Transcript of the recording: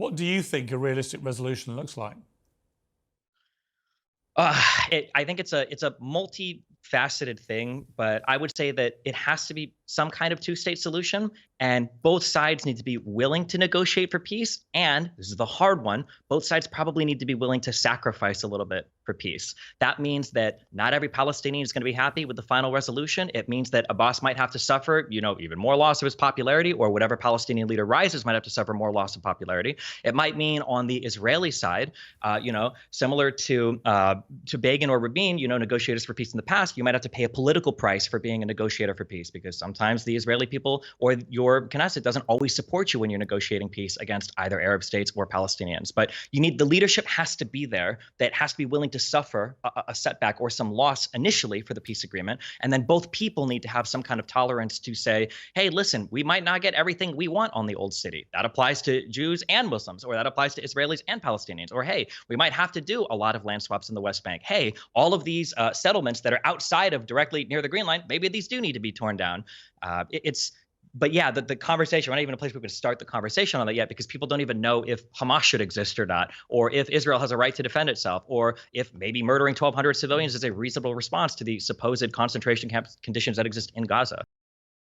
What do you think a realistic resolution looks like? I think it's a multifaceted thing, but I would say that it has to be some kind of two-state solution, and both sides need to be willing to negotiate for peace. And this is the hard one: both sides probably need to be willing to sacrifice a little bit for peace. That means that not every Palestinian is going to be happy with the final resolution. It means that Abbas might have to suffer, even more loss of his popularity, or whatever Palestinian leader rises might have to suffer more loss of popularity. It might mean on the Israeli side, similar to Begin or Rabin, negotiators for peace in the past, you might have to pay a political price for being a negotiator for peace, because sometimes the Israeli people or your Knesset doesn't always support you when you're negotiating peace against either Arab states or Palestinians. But the leadership has to be there, that has to be willing to suffer a setback or some loss initially for the peace agreement. And then both people need to have some kind of tolerance to say, hey, listen, we might not get everything we want on the old city. That applies to Jews and Muslims, or that applies to Israelis and Palestinians. Or, hey, we might have to do a lot of land swaps in the West Bank. Hey, all of these settlements that are outside of directly near the Green Line, maybe these do need to be torn down. But yeah, the conversation, we're not even a place we can start the conversation on that yet, because people don't even know if Hamas should exist or not, or if Israel has a right to defend itself, or if maybe murdering 1,200 civilians is a reasonable response to the supposed concentration camp conditions that exist in Gaza.